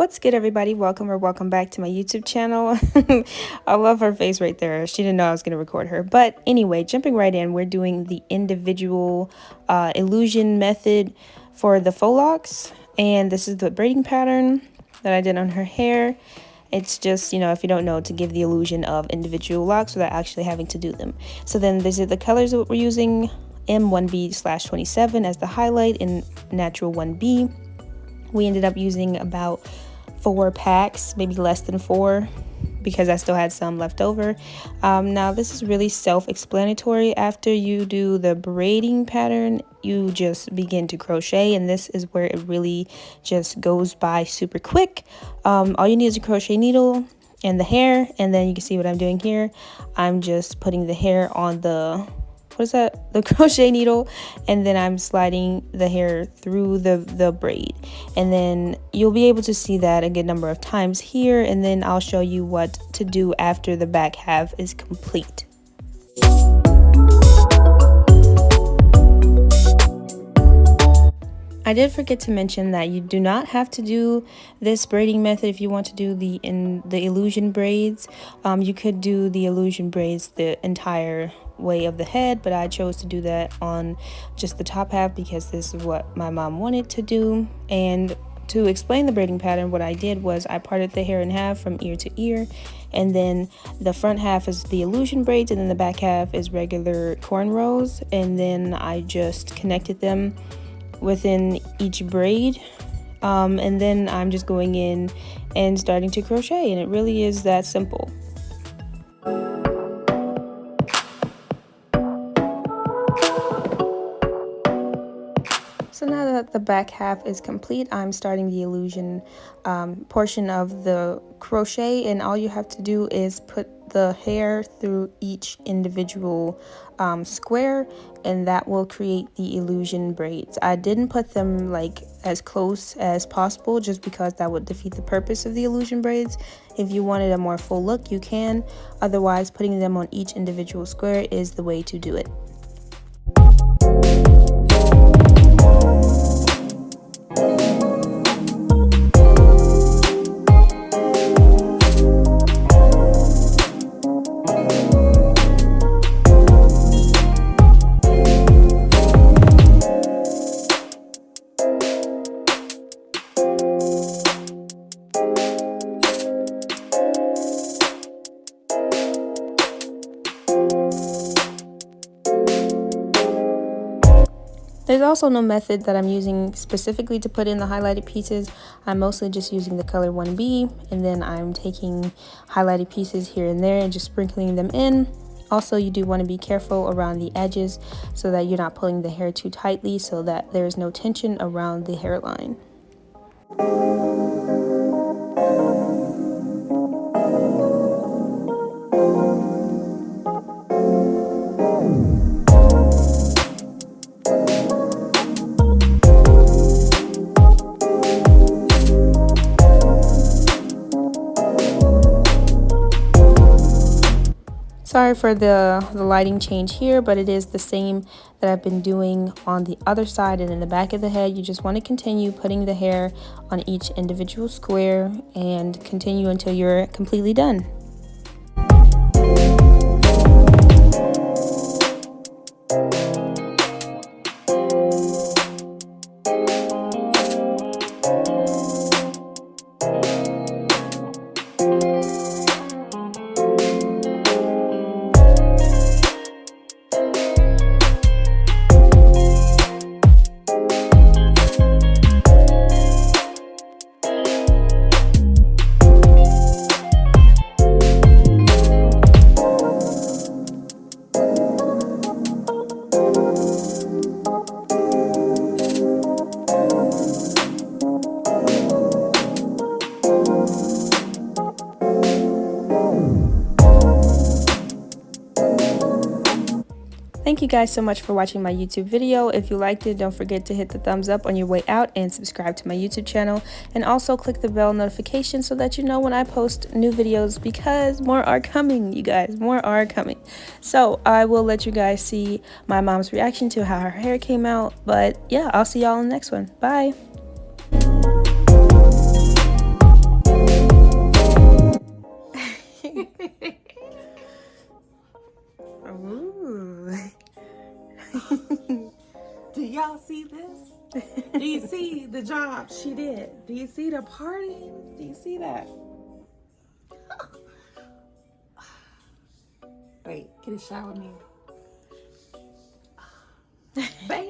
What's good, everybody? Welcome back to my YouTube channel. I love her face right there. She didn't know I was going to record her. But anyway, jumping right in, we're doing the individual illusion method for the faux locks. And this is the braiding pattern that I did on her hair. It's just, if you don't know, to give the illusion of individual locks without actually having to do them. So then these are the colors that we're using. M1B/27 as the highlight in natural 1B. We ended up using about 4 packs, maybe less than 4, because I still had some left over. Now this is really self-explanatory. After you do the braiding pattern, you just begin to crochet, and this is where it really just goes by super quick. All you need is a crochet needle and the hair, and then you can see what I'm doing here. I'm just putting the hair on the the crochet needle, and then I'm sliding the hair through the braid, and then you'll be able to see that a good number of times here, and then I'll show you what to do after the back half is complete. I did forget to mention that you do not have to do this braiding method if you want to do the illusion braids. You could do the illusion braids the entire way of the head, but I chose to do that on just the top half because this is what my mom wanted to do. And to explain the braiding pattern, what I did was I parted the hair in half from ear to ear, and then the front half is the illusion braids, and then the back half is regular cornrows, and then I just connected them within each braid, and then I'm just going in and starting to crochet, and it really is that simple. So now that the back half is complete, I'm starting the illusion portion of the crochet, and all you have to do is put the hair through each individual square, and that will create the illusion braids. I didn't put them like as close as possible just because that would defeat the purpose of the illusion braids. If you wanted a more full look, you can. Otherwise, putting them on each individual square is the way to do it. There's also no method that I'm using specifically to put in the highlighted pieces. I'm mostly just using the color 1B, and then I'm taking highlighted pieces here and there and just sprinkling them in. Also, you do want to be careful around the edges so that you're not pulling the hair too tightly so that there's no tension around the hairline. Sorry for the lighting change here, but it is the same that I've been doing on the other side and in the back of the head. You just want to continue putting the hair on each individual square and continue until you're completely done. Thank you guys so much for watching my YouTube video. If you liked it, don't forget to hit the thumbs up on your way out and subscribe to my YouTube channel, and also click the bell notification so that you know when I post new videos, because more are coming, you guys, more are coming. So I will let you guys see my mom's reaction to how her hair came out, but yeah, I'll see y'all in the next one. Bye. the job. She did. Do you see the party? Do you see that? Wait, get a shot with me. Baby.